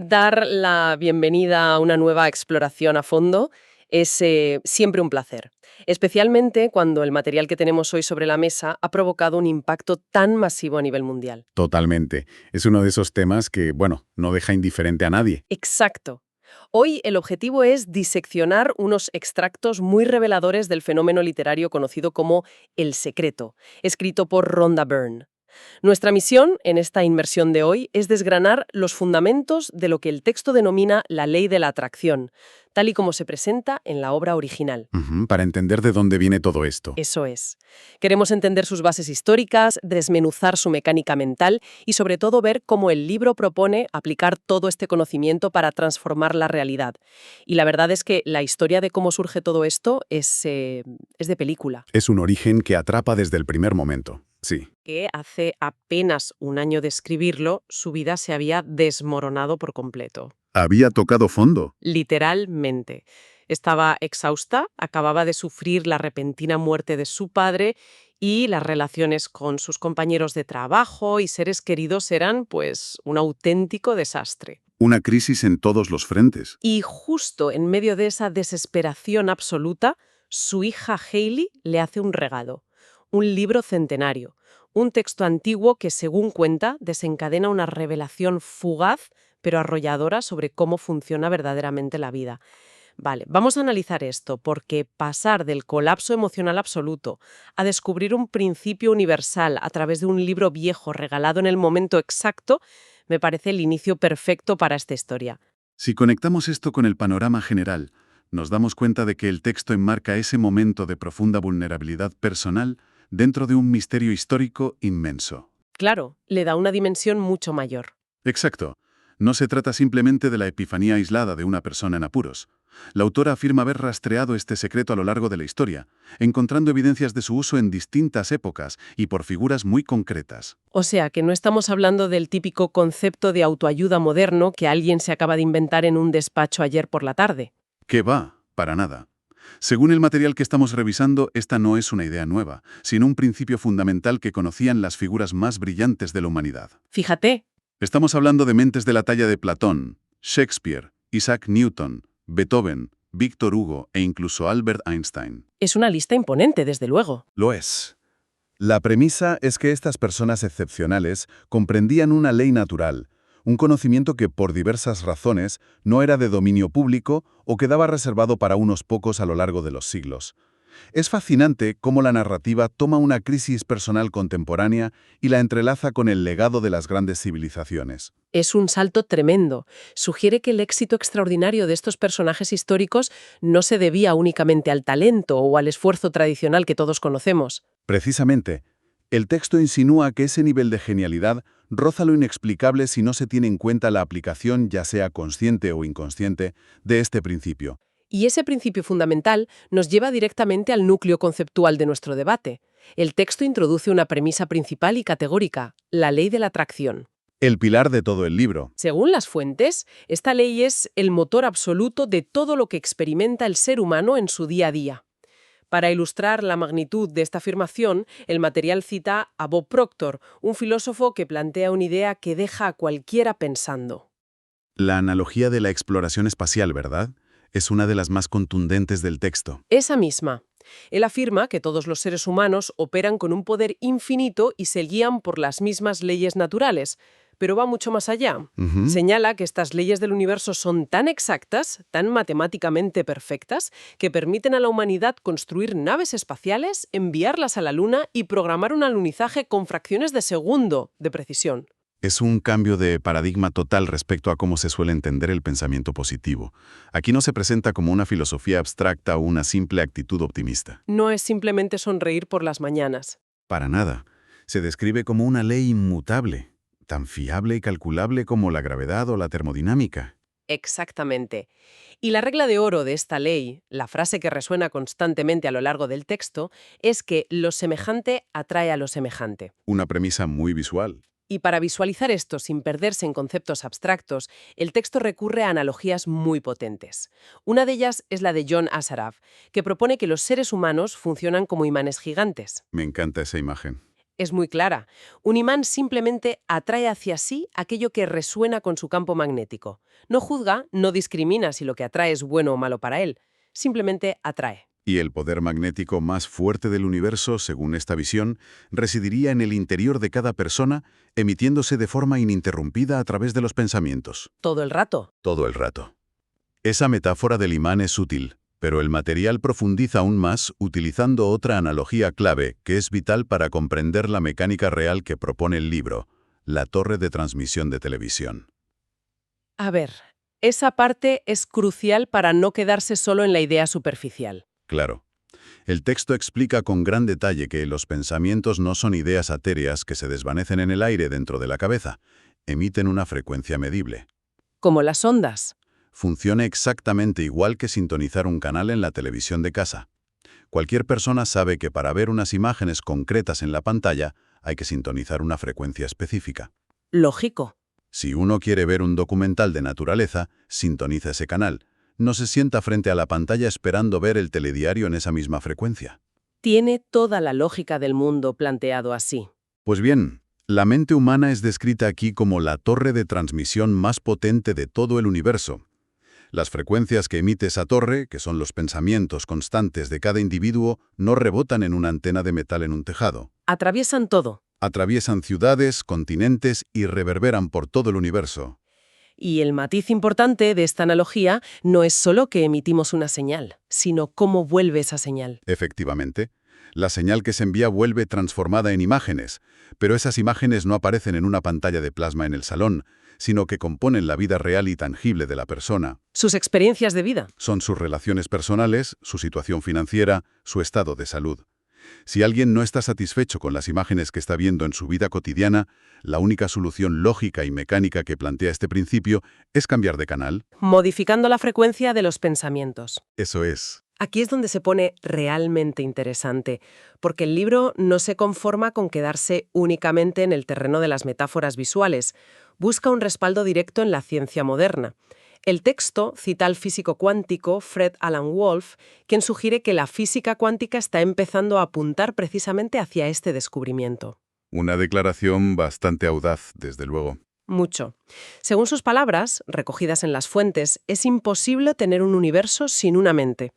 Dar la bienvenida a una nueva exploración a fondo es siempre un placer, especialmente cuando el material que tenemos hoy sobre la mesa ha provocado un impacto tan masivo a nivel mundial. Totalmente. Es uno de esos temas que, bueno, no deja indiferente a nadie. Exacto. Hoy el objetivo es diseccionar unos extractos muy reveladores del fenómeno literario conocido como El Secreto, escrito por Rhonda Byrne. Nuestra misión en esta inmersión de hoy es desgranar los fundamentos de lo que el texto denomina la ley de la atracción, tal y como se presenta en la obra original. Para entender de dónde viene todo esto. Eso es. Queremos entender sus bases históricas, desmenuzar su mecánica mental y sobre todo ver cómo el libro propone aplicar todo este conocimiento para transformar la realidad. Y la verdad es que la historia de cómo surge todo esto es de película. Es un origen que atrapa desde el primer momento. Sí. Que hace apenas un año de escribirlo, su vida se había desmoronado por completo. Había tocado fondo. Literalmente. Estaba exhausta, acababa de sufrir la repentina muerte de su padre y las relaciones con sus compañeros de trabajo y seres queridos eran, pues, un auténtico desastre. Una crisis en todos los frentes. Y justo en medio de esa desesperación absoluta, su hija Hailey le hace un regalo, un libro centenario, un texto antiguo que, según cuenta, desencadena una revelación fugaz pero arrolladora sobre cómo funciona verdaderamente la vida. Vale, vamos a analizar esto, porque pasar del colapso emocional absoluto a descubrir un principio universal a través de un libro viejo regalado en el momento exacto me parece el inicio perfecto para esta historia. Si conectamos esto con el panorama general, nos damos cuenta de que el texto enmarca ese momento de profunda vulnerabilidad personal dentro de un misterio histórico inmenso. Claro, le da una dimensión mucho mayor. Exacto. No se trata simplemente de la epifanía aislada de una persona en apuros. La autora afirma haber rastreado este secreto a lo largo de la historia, encontrando evidencias de su uso en distintas épocas y por figuras muy concretas. O sea, que no estamos hablando del típico concepto de autoayuda moderno que alguien se acaba de inventar en un despacho ayer por la tarde. ¿Qué va? Para nada. Según el material que estamos revisando, esta no es una idea nueva, sino un principio fundamental que conocían las figuras más brillantes de la humanidad. Fíjate. Estamos hablando de mentes de la talla de Platón, Shakespeare, Isaac Newton, Beethoven, Víctor Hugo e incluso Albert Einstein. Es una lista imponente, desde luego. Lo es. La premisa es que estas personas excepcionales comprendían una ley natural, un conocimiento que por diversas razones no era de dominio público o quedaba reservado para unos pocos a lo largo de los siglos. Es fascinante cómo la narrativa toma una crisis personal contemporánea y la entrelaza con el legado de las grandes civilizaciones. Es un salto tremendo. Sugiere que el éxito extraordinario de estos personajes históricos no se debía únicamente al talento o al esfuerzo tradicional que todos conocemos. Precisamente, el texto insinúa que ese nivel de genialidad roza lo inexplicable si no se tiene en cuenta la aplicación, ya sea consciente o inconsciente, de este principio. Y ese principio fundamental nos lleva directamente al núcleo conceptual de nuestro debate. El texto introduce una premisa principal y categórica, la ley de la atracción. El pilar de todo el libro. Según las fuentes, esta ley es el motor absoluto de todo lo que experimenta el ser humano en su día a día. Para ilustrar la magnitud de esta afirmación, el material cita a Bob Proctor, un filósofo que plantea una idea que deja a cualquiera pensando. La analogía de la exploración espacial, ¿verdad? Es una de las más contundentes del texto. Esa misma. Él afirma que todos los seres humanos operan con un poder infinito y se guían por las mismas leyes naturales, pero va mucho más allá. Señala que estas leyes del universo son tan exactas, tan matemáticamente perfectas, que permiten a la humanidad construir naves espaciales, enviarlas a la Luna y programar un alunizaje con fracciones de segundo de precisión. Es un cambio de paradigma total respecto a cómo se suele entender el pensamiento positivo. Aquí no se presenta como una filosofía abstracta o una simple actitud optimista. No es simplemente sonreír por las mañanas. Para nada. Se describe como una ley inmutable, tan fiable y calculable como la gravedad o la termodinámica. Exactamente. Y la regla de oro de esta ley, la frase que resuena constantemente a lo largo del texto, es que lo semejante atrae a lo semejante. Una premisa muy visual. Y para visualizar esto sin perderse en conceptos abstractos, el texto recurre a analogías muy potentes. Una de ellas es la de John Assaraf, que propone que los seres humanos funcionan como imanes gigantes. Me encanta esa imagen. Es muy clara. Un imán simplemente atrae hacia sí aquello que resuena con su campo magnético. No juzga, no discrimina si lo que atrae es bueno o malo para él. Simplemente atrae. Y el poder magnético más fuerte del universo, según esta visión, residiría en el interior de cada persona, emitiéndose de forma ininterrumpida a través de los pensamientos. Todo el rato. Todo el rato. Esa metáfora del imán es útil, pero el material profundiza aún más utilizando otra analogía clave que es vital para comprender la mecánica real que propone el libro, la torre de transmisión de televisión. A ver, esa parte es crucial para no quedarse solo en la idea superficial. Claro. El texto explica con gran detalle que los pensamientos no son ideas etéreas que se desvanecen en el aire dentro de la cabeza, emiten una frecuencia medible. Como las ondas. Funciona exactamente igual que sintonizar un canal en la televisión de casa. Cualquier persona sabe que para ver unas imágenes concretas en la pantalla hay que sintonizar una frecuencia específica. Lógico. Si uno quiere ver un documental de naturaleza, sintoniza ese canal. No se sienta frente a la pantalla esperando ver el telediario en esa misma frecuencia. Tiene toda la lógica del mundo planteado así. Pues bien, la mente humana es descrita aquí como la torre de transmisión más potente de todo el universo. Las frecuencias que emite esa torre, que son los pensamientos constantes de cada individuo, no rebotan en una antena de metal en un tejado. Atraviesan todo. Atraviesan ciudades, continentes y reverberan por todo el universo. Y el matiz importante de esta analogía no es solo que emitimos una señal, sino cómo vuelve esa señal. Efectivamente, la señal que se envía vuelve transformada en imágenes, pero esas imágenes no aparecen en una pantalla de plasma en el salón, sino que componen la vida real y tangible de la persona. Sus experiencias de vida. Son sus relaciones personales, su situación financiera, su estado de salud. Si alguien no está satisfecho con las imágenes que está viendo en su vida cotidiana, la única solución lógica y mecánica que plantea este principio es cambiar de canal. Modificando la frecuencia de los pensamientos. Eso es. Aquí es donde se pone realmente interesante, porque el libro no se conforma con quedarse únicamente en el terreno de las metáforas visuales, busca un respaldo directo en la ciencia moderna. El texto cita al físico cuántico Fred Alan Wolf, quien sugiere que la física cuántica está empezando a apuntar precisamente hacia este descubrimiento. Una declaración bastante audaz, desde luego. Mucho. Según sus palabras, recogidas en las fuentes, es imposible tener un universo sin una mente.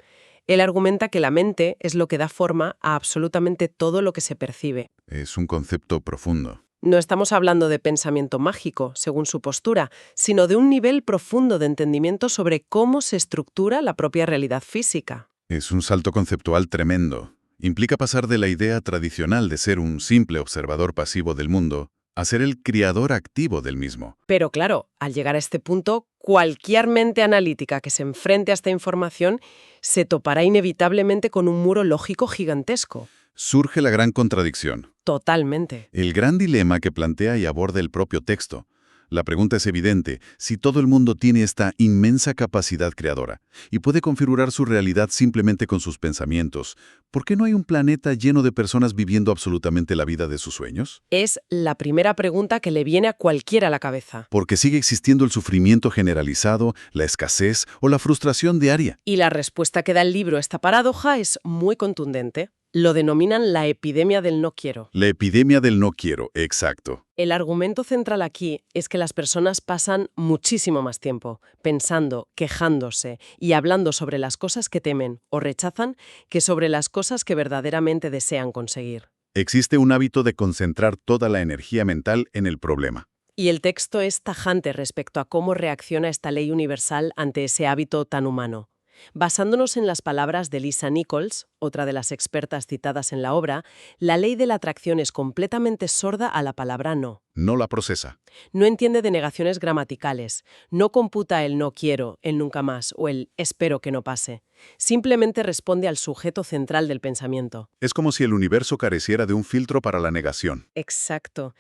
Él argumenta que la mente es lo que da forma a absolutamente todo lo que se percibe. Es un concepto profundo. No estamos hablando de pensamiento mágico, según su postura, sino de un nivel profundo de entendimiento sobre cómo se estructura la propia realidad física. Es un salto conceptual tremendo. Implica pasar de la idea tradicional de ser un simple observador pasivo del mundo a ser el creador activo del mismo. Pero claro, al llegar a este punto, cualquier mente analítica que se enfrente a esta información se topará inevitablemente con un muro lógico gigantesco. Surge la gran contradicción. Totalmente. El gran dilema que plantea y aborda el propio texto. La pregunta es evidente: si todo el mundo tiene esta inmensa capacidad creadora y puede configurar su realidad simplemente con sus pensamientos, ¿por qué no hay un planeta lleno de personas viviendo absolutamente la vida de sus sueños? Es la primera pregunta que le viene a cualquiera a la cabeza. Porque sigue existiendo el sufrimiento generalizado, la escasez o la frustración diaria. Y la respuesta que da el libro a esta paradoja es muy contundente. Lo denominan la epidemia del no quiero. La epidemia del no quiero, exacto. El argumento central aquí es que las personas pasan muchísimo más tiempo pensando, quejándose y hablando sobre las cosas que temen o rechazan que sobre las cosas que verdaderamente desean conseguir. Existe un hábito de concentrar toda la energía mental en el problema. Y el texto es tajante respecto a cómo reacciona esta ley universal ante ese hábito tan humano. Basándonos en las palabras de Lisa Nichols, otra de las expertas citadas en la obra, la ley de la atracción es completamente sorda a la palabra no. No la procesa. No entiende de negaciones gramaticales, no computa el no quiero, el nunca más o el espero que no pase. Simplemente responde al sujeto central del pensamiento. Es como si el universo careciera de un filtro para la negación. Exacto.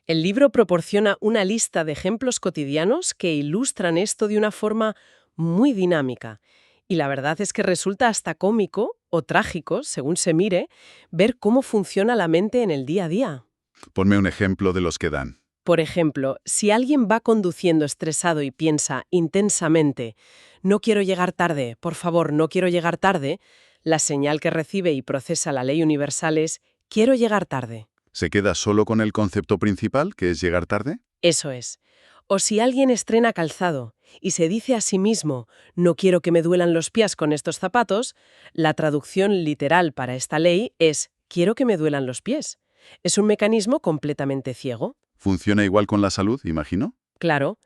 El libro proporciona una lista de ejemplos cotidianos que ilustran esto de una forma muy dinámica. Y la verdad es que resulta hasta cómico o trágico, según se mire, ver cómo funciona la mente en el día a día. Ponme un ejemplo de los que dan. Por ejemplo, si alguien va conduciendo estresado y piensa intensamente, no quiero llegar tarde, por favor, no quiero llegar tarde, la señal que recibe y procesa la ley universal es quiero llegar tarde. ¿Se queda solo con el concepto principal, que es llegar tarde? Eso es. O si alguien estrena calzado y se dice a sí mismo, no quiero que me duelan los pies con estos zapatos, la traducción literal para esta ley es, quiero que me duelan los pies. Es un mecanismo completamente ciego. ¿Funciona igual con la salud, imagino? Claro,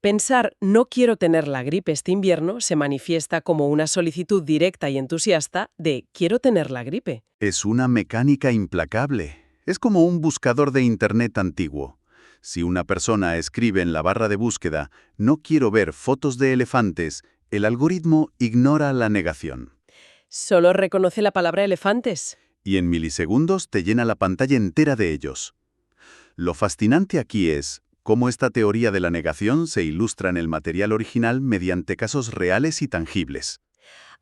pensar no quiero tener la gripe este invierno se manifiesta como una solicitud directa y entusiasta de quiero tener la gripe. Es una mecánica implacable. Es como un buscador de Internet antiguo. Si una persona escribe en la barra de búsqueda «no quiero ver fotos de elefantes», el algoritmo ignora la negación. Solo reconoce la palabra elefantes. Y en milisegundos te llena la pantalla entera de ellos. Lo fascinante aquí es cómo esta teoría de la negación se ilustra en el material original mediante casos reales y tangibles.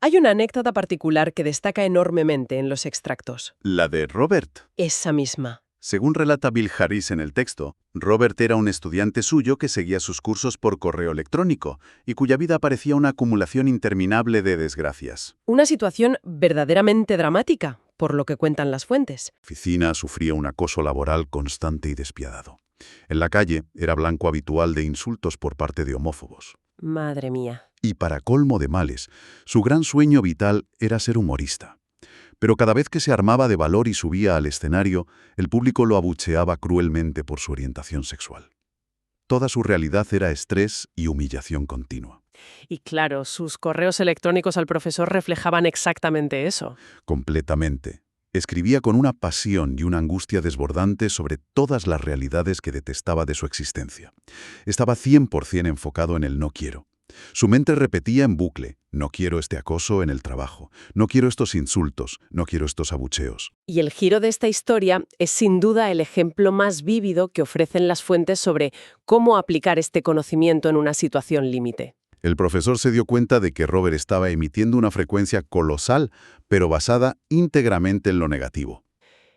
Hay una anécdota particular que destaca enormemente en los extractos. La de Robert. Esa misma. Según relata Bill Harris en el texto, Robert era un estudiante suyo que seguía sus cursos por correo electrónico y cuya vida parecía una acumulación interminable de desgracias. Una situación verdaderamente dramática, por lo que cuentan las fuentes. La oficina sufría un acoso laboral constante y despiadado. En la calle era blanco habitual de insultos por parte de homófobos. Madre mía. Y para colmo de males, su gran sueño vital era ser humorista. Pero cada vez que se armaba de valor y subía al escenario, el público lo abucheaba cruelmente por su orientación sexual. Toda su realidad era estrés y humillación continua. Y claro, sus correos electrónicos al profesor reflejaban exactamente eso. Completamente. Escribía con una pasión y una angustia desbordante sobre todas las realidades que detestaba de su existencia. Estaba 100% enfocado en el no quiero. Su mente repetía en bucle, no quiero este acoso en el trabajo, no quiero estos insultos, no quiero estos abucheos. Y el giro de esta historia es sin duda el ejemplo más vívido que ofrecen las fuentes sobre cómo aplicar este conocimiento en una situación límite. El profesor se dio cuenta de que Robert estaba emitiendo una frecuencia colosal, pero basada íntegramente en lo negativo.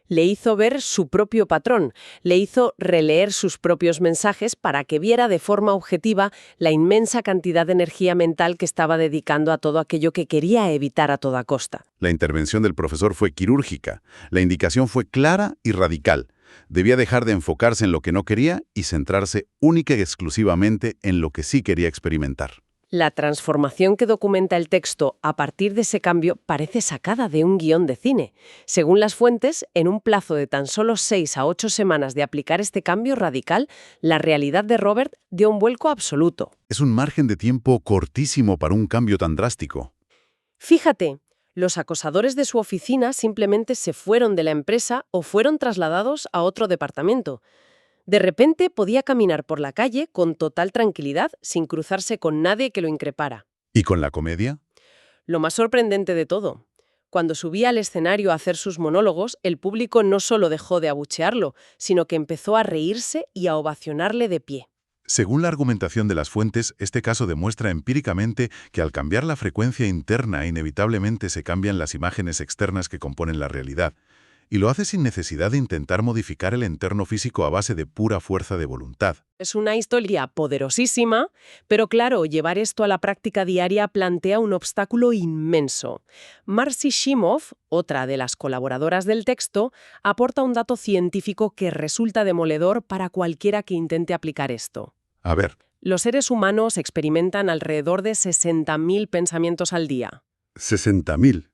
Le hizo ver su propio patrón, le hizo releer sus propios mensajes para que viera de forma objetiva la inmensa cantidad de energía mental que estaba dedicando a todo aquello que quería evitar a toda costa. La intervención del profesor fue quirúrgica. La indicación fue clara y radical. Debía dejar de enfocarse en lo que no quería y centrarse única y exclusivamente en lo que sí quería experimentar. La transformación que documenta el texto a partir de ese cambio parece sacada de un guión de cine. Según las fuentes, en un plazo de tan solo 6 a 8 semanas de aplicar este cambio radical, la realidad de Robert dio un vuelco absoluto. Es un margen de tiempo cortísimo para un cambio tan drástico. Fíjate, los acosadores de su oficina simplemente se fueron de la empresa o fueron trasladados a otro departamento. De repente podía caminar por la calle con total tranquilidad, sin cruzarse con nadie que lo increpara. ¿Y con la comedia? Lo más sorprendente de todo, cuando subía al escenario a hacer sus monólogos, el público no solo dejó de abuchearlo, sino que empezó a reírse y a ovacionarle de pie. Según la argumentación de las fuentes, este caso demuestra empíricamente que al cambiar la frecuencia interna inevitablemente se cambian las imágenes externas que componen la realidad. Y lo hace sin necesidad de intentar modificar el entorno físico a base de pura fuerza de voluntad. Es una historia poderosísima, pero claro, llevar esto a la práctica diaria plantea un obstáculo inmenso. Marcy Shimoff, otra de las colaboradoras del texto, aporta un dato científico que resulta demoledor para cualquiera que intente aplicar esto. A ver. Los seres humanos experimentan alrededor de 60.000 pensamientos al día. 60.000.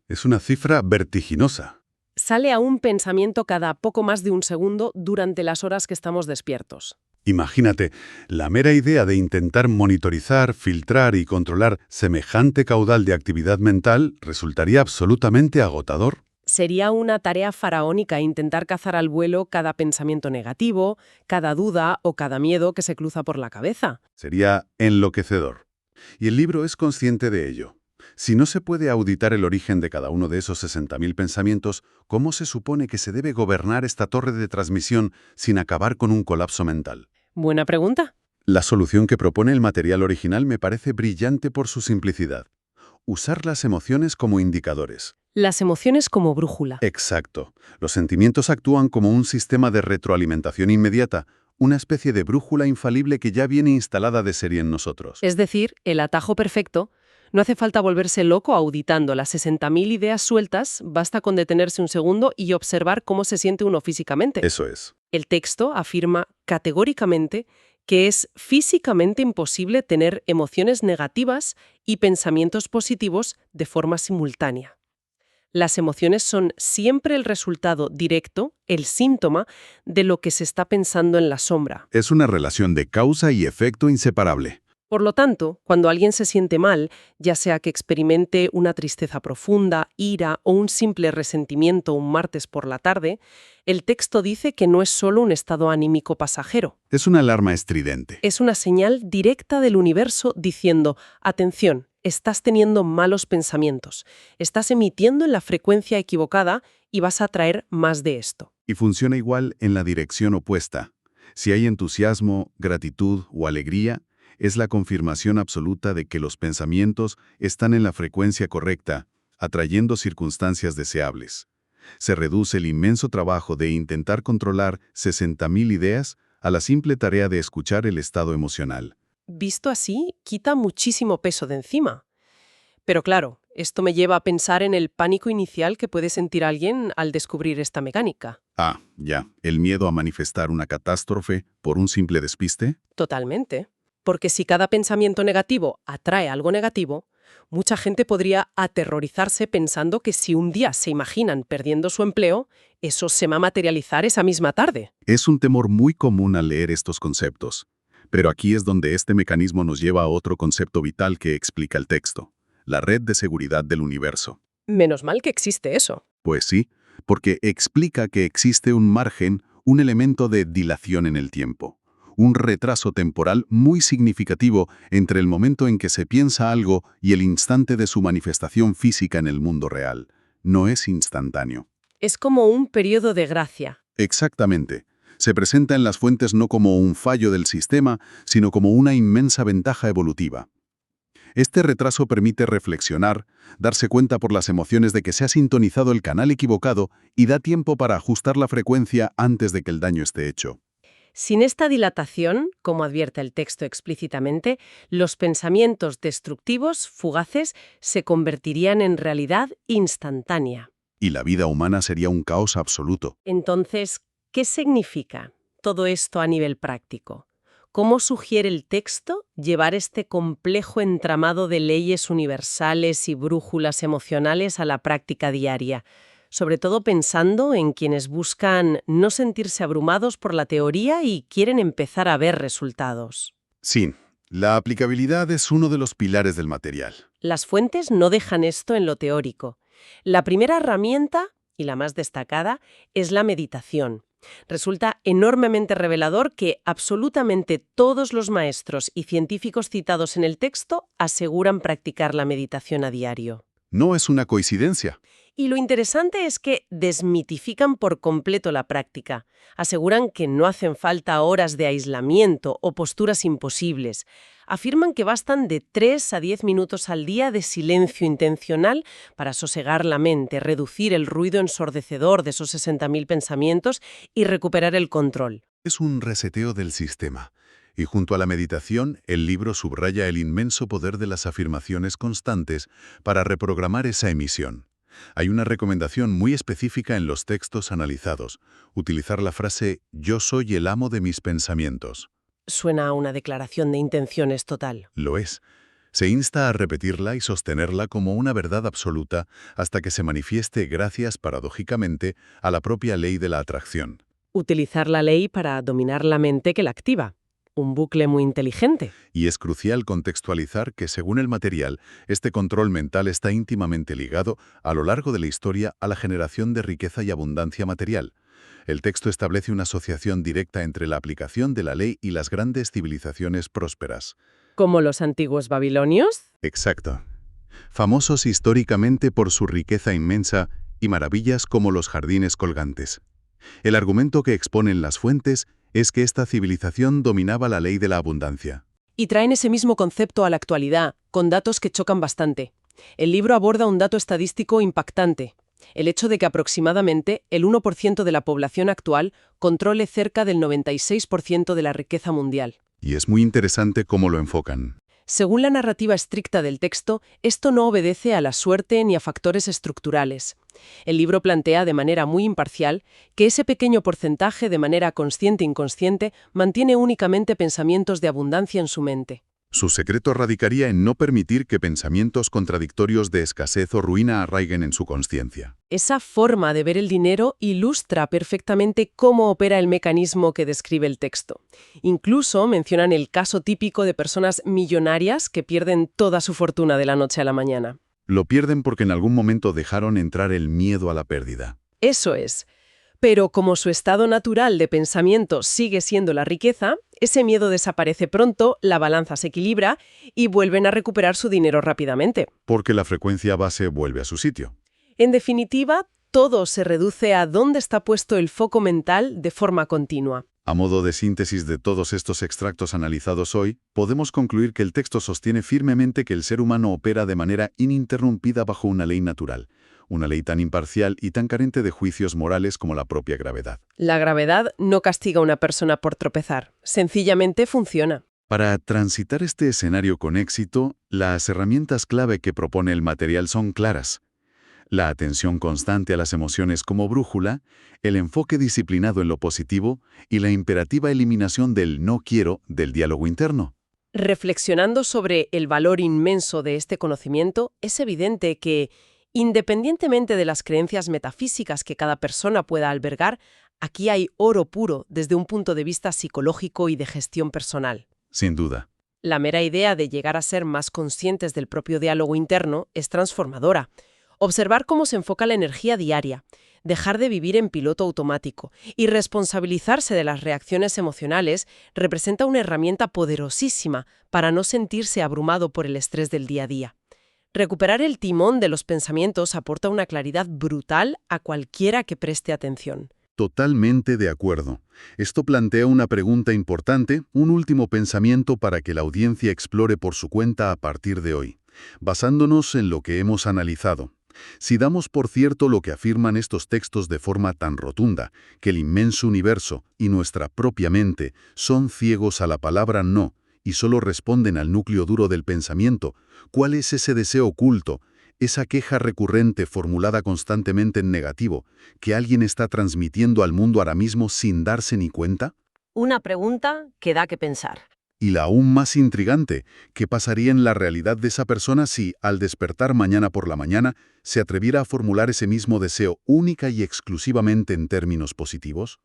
Es una cifra vertiginosa. Sale a un pensamiento cada poco más de un segundo durante las horas que estamos despiertos. Imagínate, la mera idea de intentar monitorizar, filtrar y controlar semejante caudal de actividad mental resultaría absolutamente agotador. Sería una tarea faraónica intentar cazar al vuelo cada pensamiento negativo, cada duda o cada miedo que se cruza por la cabeza. Sería enloquecedor. Y el libro es consciente de ello. Si no se puede auditar el origen de cada uno de esos 60.000 pensamientos, ¿cómo se supone que se debe gobernar esta torre de transmisión sin acabar con un colapso mental? Buena pregunta. La solución que propone el material original me parece brillante por su simplicidad. Usar las emociones como indicadores. Las emociones como brújula. Exacto. Los sentimientos actúan como un sistema de retroalimentación inmediata, una especie de brújula infalible que ya viene instalada de serie en nosotros. Es decir, el atajo perfecto. No hace falta volverse loco auditando las 60.000 ideas sueltas, basta con detenerse un segundo y observar cómo se siente uno físicamente. Eso es. El texto afirma categóricamente que es físicamente imposible tener emociones negativas y pensamientos positivos de forma simultánea. Las emociones son siempre el resultado directo, el síntoma, de lo que se está pensando en la sombra. Es una relación de causa y efecto inseparable. Por lo tanto, cuando alguien se siente mal, ya sea que experimente una tristeza profunda, ira o un simple resentimiento un martes por la tarde, el texto dice que no es solo un estado anímico pasajero. Es una alarma estridente. Es una señal directa del universo diciendo, atención, estás teniendo malos pensamientos, estás emitiendo en la frecuencia equivocada y vas a traer más de esto. Y funciona igual en la dirección opuesta. Si hay entusiasmo, gratitud o alegría, es la confirmación absoluta de que los pensamientos están en la frecuencia correcta, atrayendo circunstancias deseables. Se reduce el inmenso trabajo de intentar controlar 60.000 ideas a la simple tarea de escuchar el estado emocional. Visto así, quita muchísimo peso de encima. Pero claro, esto me lleva a pensar en el pánico inicial que puede sentir alguien al descubrir esta mecánica. Ah, ya, el miedo a manifestar una catástrofe por un simple despiste. Totalmente. Porque si cada pensamiento negativo atrae algo negativo, mucha gente podría aterrorizarse pensando que si un día se imaginan perdiendo su empleo, eso se va a materializar esa misma tarde. Es un temor muy común al leer estos conceptos. Pero aquí es donde este mecanismo nos lleva a otro concepto vital que explica el texto: la red de seguridad del universo. Menos mal que existe eso. Pues sí, porque explica que existe un margen, un elemento de dilación en el tiempo. Un retraso temporal muy significativo entre el momento en que se piensa algo y el instante de su manifestación física en el mundo real. No es instantáneo. Es como un periodo de gracia. Exactamente. Se presenta en las fuentes no como un fallo del sistema, sino como una inmensa ventaja evolutiva. Este retraso permite reflexionar, darse cuenta por las emociones de que se ha sintonizado el canal equivocado y da tiempo para ajustar la frecuencia antes de que el daño esté hecho. Sin esta dilatación, como advierte el texto explícitamente, los pensamientos destructivos, fugaces, se convertirían en realidad instantánea. Y la vida humana sería un caos absoluto. Entonces, ¿qué significa todo esto a nivel práctico? ¿Cómo sugiere el texto llevar este complejo entramado de leyes universales y brújulas emocionales a la práctica diaria? Sobre todo pensando en quienes buscan no sentirse abrumados por la teoría y quieren empezar a ver resultados. Sí, la aplicabilidad es uno de los pilares del material. Las fuentes no dejan esto en lo teórico. La primera herramienta, y la más destacada, es la meditación. Resulta enormemente revelador que absolutamente todos los maestros y científicos citados en el texto aseguran practicar la meditación a diario. No es una coincidencia. Y lo interesante es que desmitifican por completo la práctica. Aseguran que no hacen falta horas de aislamiento o posturas imposibles. Afirman que bastan de 3 a 10 minutos al día de silencio intencional para sosegar la mente, reducir el ruido ensordecedor de esos 60.000 pensamientos y recuperar el control. Es un reseteo del sistema. Y junto a la meditación, el libro subraya el inmenso poder de las afirmaciones constantes para reprogramar esa emisión. Hay una recomendación muy específica en los textos analizados: utilizar la frase «yo soy el amo de mis pensamientos». Suena a una declaración de intenciones total. Lo es. Se insta a repetirla y sostenerla como una verdad absoluta hasta que se manifieste gracias, paradójicamente, a la propia ley de la atracción. Utilizar la ley para dominar la mente que la activa. Un bucle muy inteligente. Y es crucial contextualizar que, según el material, este control mental está íntimamente ligado, a lo largo de la historia, a la generación de riqueza y abundancia material. El texto establece una asociación directa entre la aplicación de la ley y las grandes civilizaciones prósperas. ¿Como los antiguos babilonios? Exacto. Famosos históricamente por su riqueza inmensa y maravillas como los jardines colgantes. El argumento que exponen las fuentes es que esta civilización dominaba la ley de la abundancia. Y traen ese mismo concepto a la actualidad, con datos que chocan bastante. El libro aborda un dato estadístico impactante: el hecho de que aproximadamente el 1% de la población actual controle cerca del 96% de la riqueza mundial. Y es muy interesante cómo lo enfocan. Según la narrativa estricta del texto, esto no obedece a la suerte ni a factores estructurales. El libro plantea de manera muy imparcial que ese pequeño porcentaje, de manera consciente e inconsciente, mantiene únicamente pensamientos de abundancia en su mente. Su secreto radicaría en no permitir que pensamientos contradictorios de escasez o ruina arraiguen en su conciencia. Esa forma de ver el dinero ilustra perfectamente cómo opera el mecanismo que describe el texto. Incluso mencionan el caso típico de personas millonarias que pierden toda su fortuna de la noche a la mañana. Lo pierden porque en algún momento dejaron entrar el miedo a la pérdida. Eso es. Pero como su estado natural de pensamiento sigue siendo la riqueza, ese miedo desaparece pronto, la balanza se equilibra y vuelven a recuperar su dinero rápidamente. Porque la frecuencia base vuelve a su sitio. En definitiva, todo se reduce a dónde está puesto el foco mental de forma continua. A modo de síntesis de todos estos extractos analizados hoy, podemos concluir que el texto sostiene firmemente que el ser humano opera de manera ininterrumpida bajo una ley natural, una ley tan imparcial y tan carente de juicios morales como la propia gravedad. La gravedad no castiga a una persona por tropezar, sencillamente funciona. Para transitar este escenario con éxito, las herramientas clave que propone el material son claras. La atención constante a las emociones como brújula, el enfoque disciplinado en lo positivo y la imperativa eliminación del no quiero del diálogo interno. Reflexionando sobre el valor inmenso de este conocimiento, es evidente que, independientemente de las creencias metafísicas que cada persona pueda albergar, aquí hay oro puro desde un punto de vista psicológico y de gestión personal. Sin duda. La mera idea de llegar a ser más conscientes del propio diálogo interno es transformadora. Observar cómo se enfoca la energía diaria, dejar de vivir en piloto automático y responsabilizarse de las reacciones emocionales representa una herramienta poderosísima para no sentirse abrumado por el estrés del día a día. Recuperar el timón de los pensamientos aporta una claridad brutal a cualquiera que preste atención. Totalmente de acuerdo. Esto plantea una pregunta importante, un último pensamiento para que la audiencia explore por su cuenta a partir de hoy, basándonos en lo que hemos analizado. Si damos por cierto lo que afirman estos textos de forma tan rotunda, que el inmenso universo y nuestra propia mente son ciegos a la palabra no y solo responden al núcleo duro del pensamiento, ¿cuál es ese deseo oculto, esa queja recurrente formulada constantemente en negativo, que alguien está transmitiendo al mundo ahora mismo sin darse ni cuenta? Una pregunta que da que pensar. Y la aún más intrigante, ¿qué pasaría en la realidad de esa persona si, al despertar mañana por la mañana, se atreviera a formular ese mismo deseo única y exclusivamente en términos positivos?